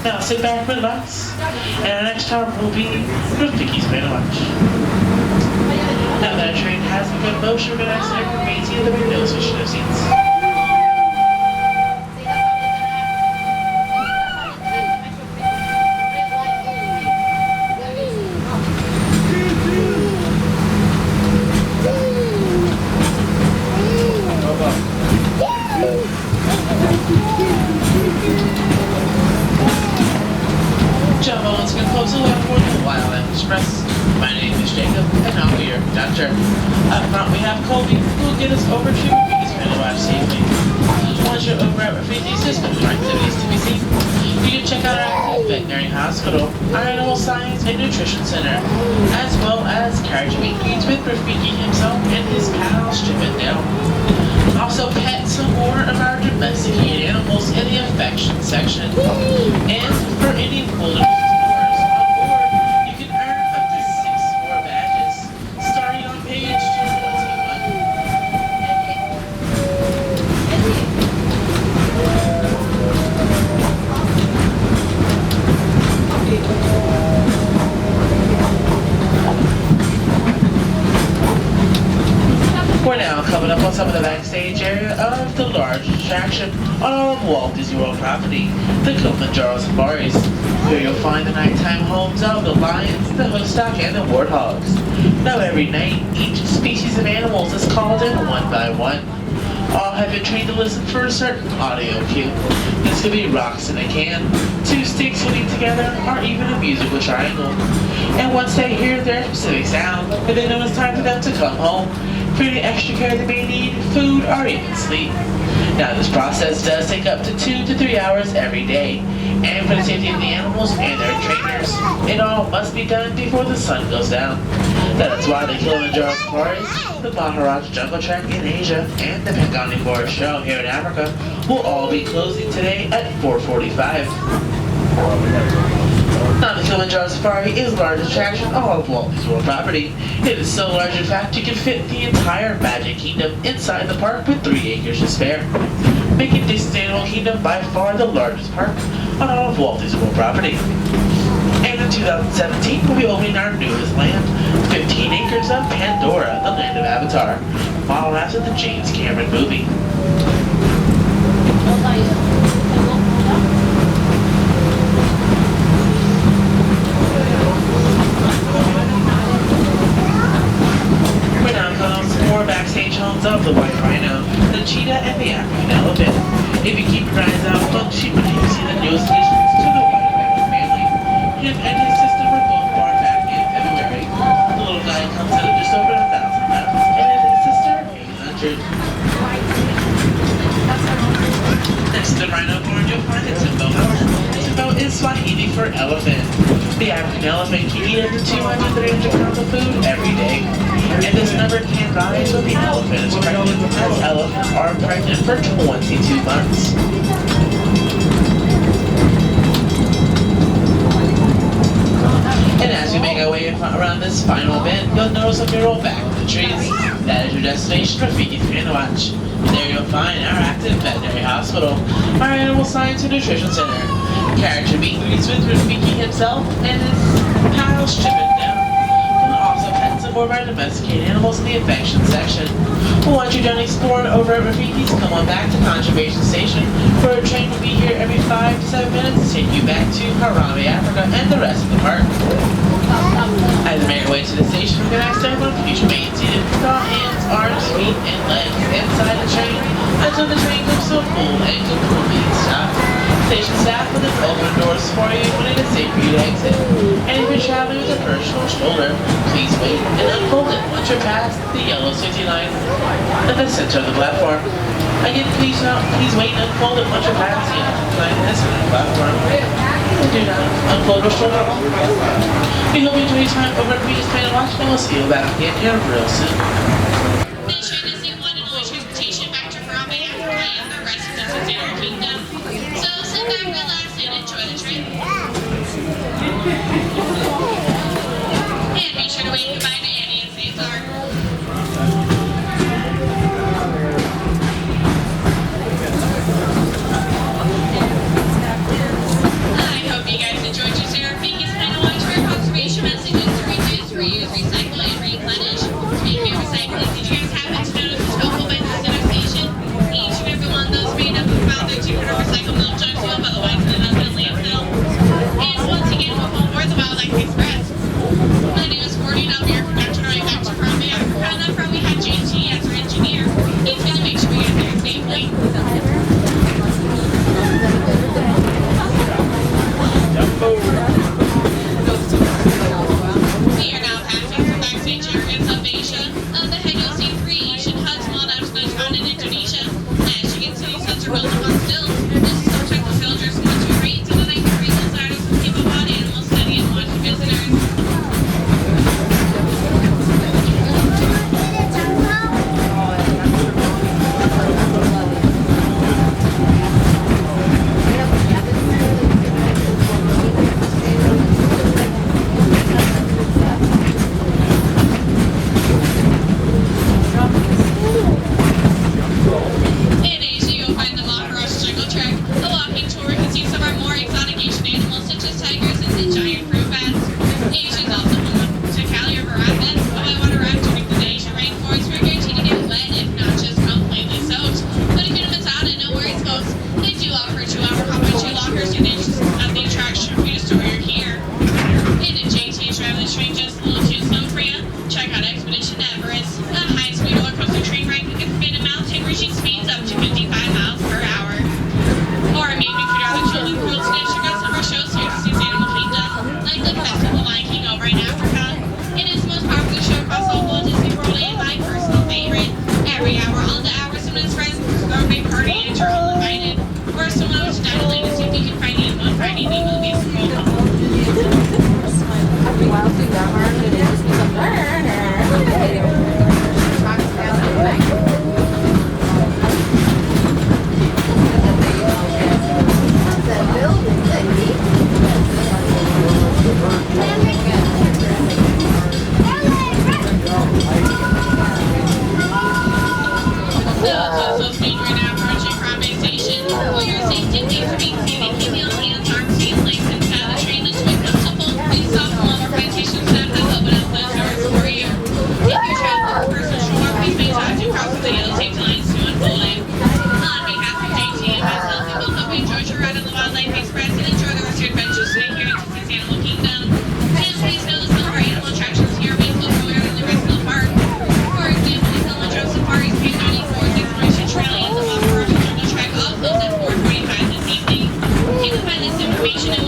Now sit back, relax, and our next stop will be Rafiki's Play to Watch. Now that our train has begun motion, we're going to ask everyone maintain the windows so should have seats. Jumbo, let's get close to the airport Wildland Express. My name is Jacob, and I'll be your conductor. Up front, we have Colby, who will get us over to Rafiki's Play to Watch safely. Once you're over at Rafiki's, there's many activities to be seen. You can check out our active veterinary hospital, our animal science and nutrition center, as well as carriage meet greets with Rafiki himself and his pals Chippendale. Also pet some more of our domesticated animals in the affection section. And for any wilderness explorers on board, you can earn up to 6 more badges, starting on page 221. We're now coming up on some of the backstage area of the large attraction on all of Walt Disney World property, the Kilimanjaro Safaris. Here you'll find the nighttime homes of the lions, the hoofstock, and the warthogs. Now every night, each species of animals is called in one by one. All have been trained to listen for a certain audio cue. This could be rocks in a can, 2 sticks hitting together, or even a musical triangle. And once they hear their specific sound, they know it's time for them to come home for any extra care they may need, food, or even sleep. Now this process does take up to 2 to 3 hours every day, and for the safety of the animals and their trainers, it all must be done before the sun goes down. That is why the Kilimanjaro Safaris, the Maharaja Jungle Trek in Asia, and the Pangani Forest Show here in Africa will all be closing today at 4:45. Now the Kilimanjaro Safari is the largest attraction on all of Walt Disney World property. It is so large in fact you can fit the entire Magic Kingdom inside the park with 3 acres to spare, making Disney's Animal Kingdom by far the largest park on all of Walt Disney World property. And in 2017 we'll be opening our newest land, 15 acres of Pandora, the land of Avatar, modeled after the James Cameron movie. Backstage homes of the white rhino, the cheetah, and the African elephant. If you keep your eyes out, look, you can see the newest additions to the white rhino family. Him and his sister were both born back in February. The little guy comes out of just over 1,000 pounds, and his sister 800. Next to the rhino born, you'll find a Timbo. Timbo is Swahili for elephant. The African elephant can eat up to 200 to 300 pounds of food every day. And this number can rise when the elephant is pregnant, as elephants are pregnant for 22 months. And as we make our way around this final bend, you'll notice a mural back of the trees. That is your destination, Rafiki's Play to Watch. There you'll find our active veterinary hospital, our animal science and nutrition center, carriage and meet greets with Rafiki himself and his pals Chippendale. More of our domesticated animals in the affection section. Once you're done exploring over at Rafiki's, come on back to Conservation Station, where a train will be here every 5 to 7 minutes to take you back to Harambe, Africa, and the rest of the park. As we make our way to the station, we're going to ask everyone please remain seated with all hands, arms, feet, and legs inside the train until the train comes to a full and complete stop. Station staff will then open doors for you when it is safe for you to exit. And if you're traveling with a personal stroller, please wait and unfold it once you're past the yellow city line at the center of the platform. Again, please wait and unfold it once you're past the yellow line at the center of the platform. And do not unfold your stroller on the platform. We hope you enjoy your time over at Rafiki's Play to Watch, and we'll see you back again here real soon. This train is the one and only transportation back to Harambe, Africa, and the rest of the Container Kingdom. So sit back, relax, and enjoy the train. And be sure to wave goodbye to Annie and Cesar. I hope Life Express and enjoy the rest of your adventures today here in Disney's Animal Kingdom. And please know that some of our animal attractions here may close earlier than the rest of the park. For example, the Selma Drone Safari's K94 Exploration Trail and the Buffalo Jungle Trek all close at 4:45 this evening. You can find this information and